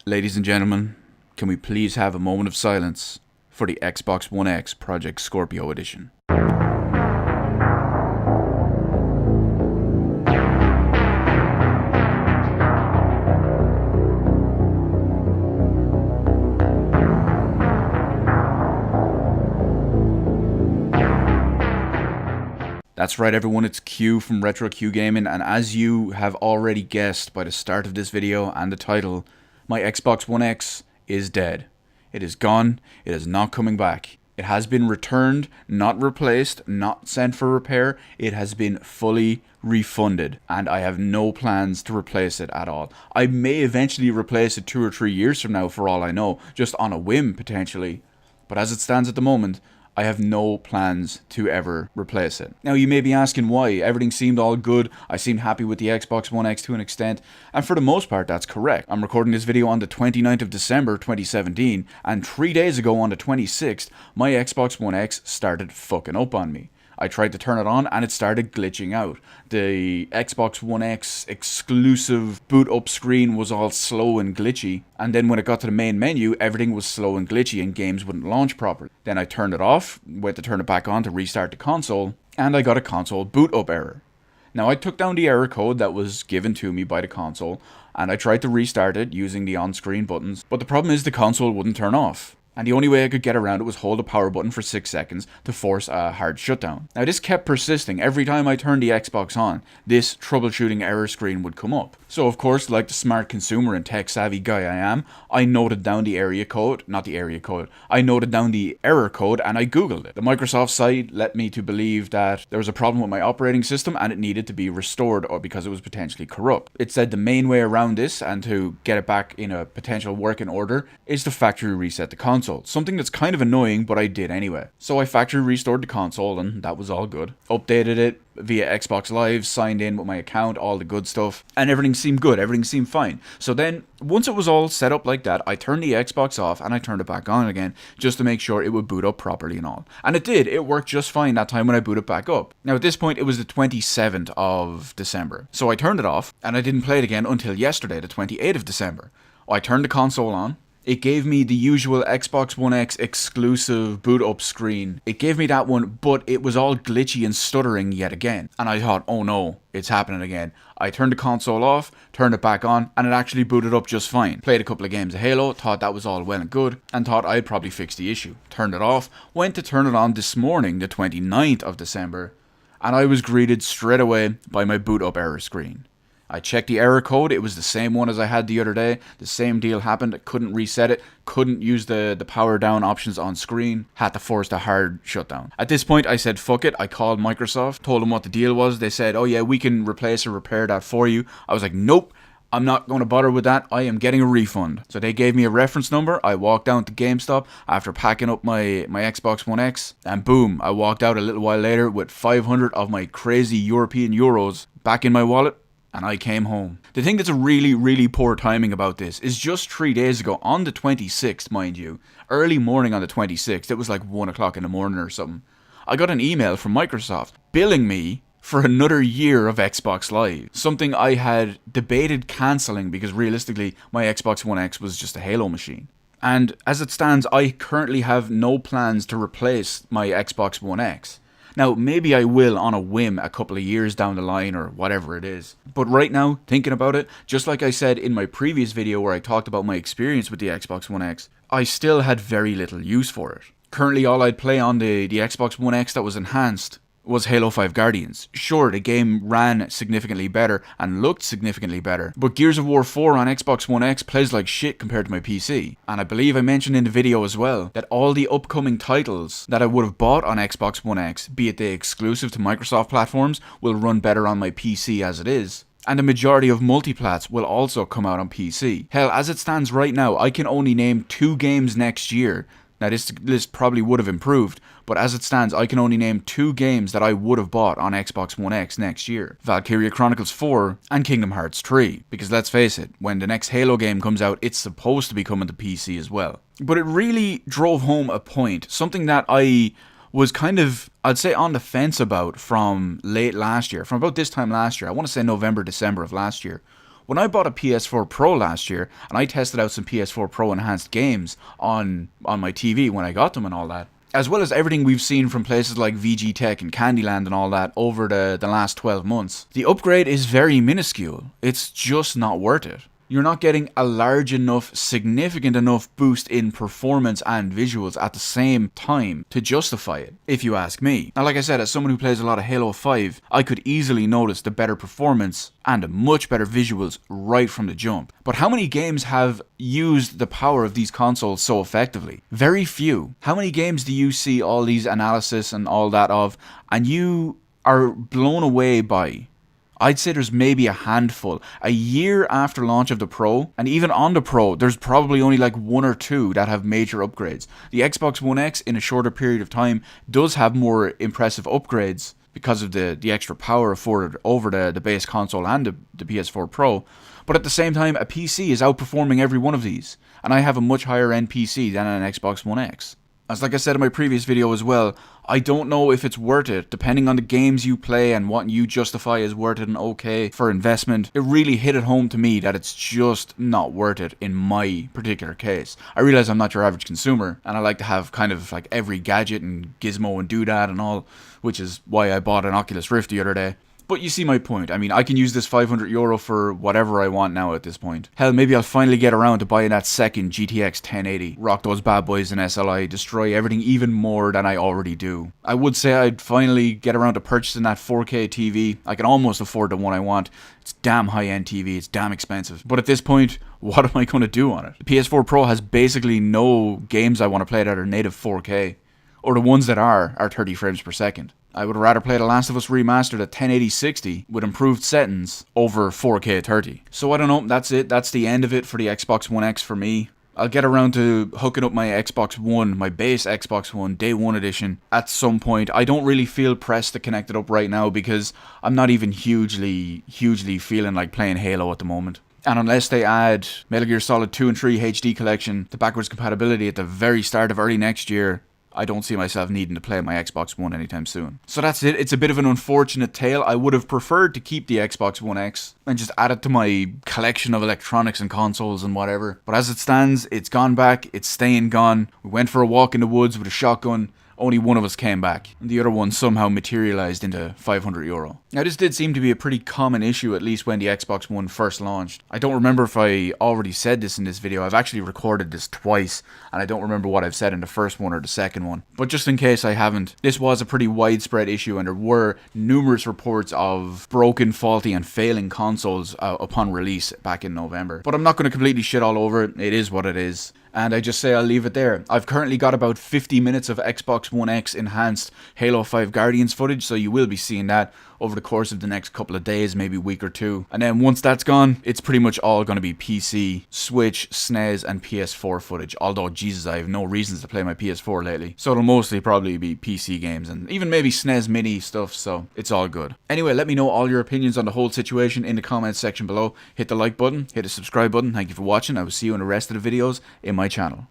Ladies and gentlemen, can we please have a moment of silence for the Xbox One X Project Scorpio edition? That's right everyone, it's Q from Retro Q Gaming, and as you have already guessed by the start of this video and the title, my Xbox One X is dead. It is gone, it is not coming back. It has been returned, not replaced, not sent for repair, it has been fully refunded, and I have no plans to replace it at all. I may eventually replace it 2 or 3 years from now for all I know, just on a whim potentially, but as it stands at the moment, I have no plans to ever replace it. Now you may be asking why. Everything seemed all good, I seemed happy with the Xbox One X to an extent, and for the most part that's correct. I'm recording this video on the 29th of December 2017, and 3 days ago on the 26th, my Xbox One X started fucking up on me. I tried to turn it on and it started glitching out. The Xbox One X exclusive boot up screen was all slow and glitchy, and then when it got to the main menu, everything was slow and glitchy and games wouldn't launch properly. Then I turned it off, went to turn it back on to restart the console, and I got a console boot up error. Now I took down the error code that was given to me by the console, and I tried to restart it using the on-screen buttons, but the problem is the console wouldn't turn off. And the only way I could get around it was hold the power button for 6 seconds to force a hard shutdown. Now this kept persisting. Every time I turned the Xbox on, this troubleshooting error screen would come up. So of course, like the smart consumer and tech savvy guy I am, I noted down the I noted down the error code and I googled it. The Microsoft site led me to believe that there was a problem with my operating system and it needed to be restored, or because it was potentially corrupt. It said the main way around this and to get it back in a potential working order is to factory reset the console. Something that's kind of annoying, but I did anyway. So I factory restored the console and that was all good. Updated it via Xbox Live, signed in with my account, all the good stuff, and everything seemed good, everything seemed fine. So then, once it was all set up like that, I turned the Xbox off and I turned it back on again, just to make sure it would boot up properly and all. And it did, it worked just fine that time when I booted back up. Now at this point, it was the 27th of December. So I turned it off, and I didn't play it again until yesterday, the 28th of December. I turned the console on. It gave me the usual Xbox One X exclusive boot up screen. It gave me that one, but it was all glitchy and stuttering yet again. And I thought, oh no, it's happening again. I turned the console off, turned it back on, and it actually booted up just fine. Played a couple of games of Halo, thought that was all well and good, and thought I'd probably fix the issue. Turned it off, went to turn it on this morning, the 29th of December, and I was greeted straight away by my boot up error screen. I checked the error code, it was the same one as I had the other day, the same deal happened, I couldn't reset it, couldn't use the power down options on screen, had to force the hard shutdown. At this point I said fuck it, I called Microsoft, told them what the deal was, they said oh yeah we can replace or repair that for you. I was like nope, I'm not going to bother with that, I am getting a refund. So they gave me a reference number, I walked down to GameStop after packing up my Xbox One X, and boom, I walked out a little while later with 500 of my crazy European euros back in my wallet. And I came home. The thing that's a really poor timing about this is just 3 days ago, on the 26th, mind you, early morning on the 26th, it was like 1 o'clock in the morning or something, I got an email from Microsoft billing me for another year of Xbox Live. Something I had debated cancelling because realistically, my Xbox One X was just a Halo machine. And as it stands, I currently have no plans to replace my Xbox One X. Now, maybe I will on a whim a couple of years down the line or whatever it is. But right now, thinking about it, just like I said in my previous video where I talked about my experience with the Xbox One X, I still had very little use for it. Currently, all I'd play on the Xbox One X that was enhanced was Halo 5 Guardians. Sure, the game ran significantly better and looked significantly better, but Gears of War 4 on Xbox One X plays like shit compared to my PC. And I believe I mentioned in the video as well that all the upcoming titles that I would have bought on Xbox One X, be it the exclusive to Microsoft platforms, will run better on my PC as it is. And the majority of multiplats will also come out on PC. Hell, as it stands right now, I can only name 2 games next year. Now this list probably would have improved, but as it stands I can only name 2 games that I would have bought on Xbox One X next year. Valkyria Chronicles 4 and Kingdom Hearts 3. Because let's face it, when the next Halo game comes out, it's supposed to be coming to PC as well. But it really drove home a point, something that I was kind of, I'd say, on the fence about from late last year, from about this time last year, I want to say November, December of last year, When I bought a PS4 Pro last year, and I tested out some PS4 Pro enhanced games on my TV when I got them and all that, as well as everything we've seen from places like VG Tech and Candyland and all that over the last 12 months, the upgrade is very minuscule. It's just not worth it. You're not getting a large enough, significant enough boost in performance and visuals at the same time to justify it, if you ask me. Now, like I said, as someone who plays a lot of Halo 5, I could easily notice the better performance and much better visuals right from the jump. But how many games have used the power of these consoles so effectively? Very few. How many games do you see all these analysis and all that of, and you are blown away by? I'd say there's maybe a handful. A year after launch of the Pro, and even on the Pro, there's probably only like 1 or 2 that have major upgrades. The Xbox One X, in a shorter period of time, does have more impressive upgrades because of the extra power afforded over the base console and the PS4 Pro. But at the same time, a PC is outperforming every one of these, and I have a much higher end PC than an Xbox One X. As like I said in my previous video as well, I don't know if it's worth it, depending on the games you play and what you justify as worth it and okay for investment. It really hit it home to me that it's just not worth it in my particular case. I realize I'm not your average consumer, and I like to have kind of like every gadget and gizmo and doodad and all, which is why I bought an Oculus Rift the other day. But you see my point. I mean, I can use this €500 for whatever I want now at this point. Hell, maybe I'll finally get around to buying that second GTX 1080. Rock those bad boys in SLI, destroy everything even more than I already do. I would say I'd finally get around to purchasing that 4K TV. I can almost afford the one I want. It's damn high-end TV, it's damn expensive. But at this point, what am I going to do on it? The PS4 Pro has basically no games I want to play that are native 4K. Or the ones that are 30 frames per second. I would rather play The Last of Us Remastered at 1080-60 with improved settings over 4K 30. So I don't know, that's it. That's the end of it for the Xbox One X for me. I'll get around to hooking up my Xbox One, my base Xbox One, Day 1 edition, at some point. I don't really feel pressed to connect it up right now because I'm not even hugely feeling like playing Halo at the moment. And unless they add Metal Gear Solid 2 and 3 HD Collection to backwards compatibility at the very start of early next year, I don't see myself needing to play my Xbox One anytime soon. So that's it. It's a bit of an unfortunate tale. I would have preferred to keep the Xbox One X and just add it to my collection of electronics and consoles and whatever. But as it stands, it's gone back. It's staying gone. We went for a walk in the woods with a shotgun. Only one of us came back, and the other one somehow materialized into €500. Now this did seem to be a pretty common issue, at least when the Xbox One first launched. I don't remember if I already said this in this video. I've actually recorded this twice, and I don't remember what I've said in the first one or the second one. But just in case I haven't, this was a pretty widespread issue, and there were numerous reports of broken, faulty, and failing consoles upon release back in November. But I'm not going to completely shit all over it. It is what it is. And I just say I'll leave it there. I've currently got about 50 minutes of Xbox One X enhanced Halo 5 Guardians footage, so you will be seeing that over the course of the next couple of days, maybe week or two. And then once that's gone, it's pretty much all going to be PC, Switch, SNES, and PS4 footage. Although, Jesus, I have no reasons to play my PS4 lately. So it'll mostly probably be PC games and even maybe SNES Mini stuff, so it's all good. Anyway, let me know all your opinions on the whole situation in the comments section below. Hit the like button, hit the subscribe button. Thank you for watching. I will see you in the rest of the videos in my channel.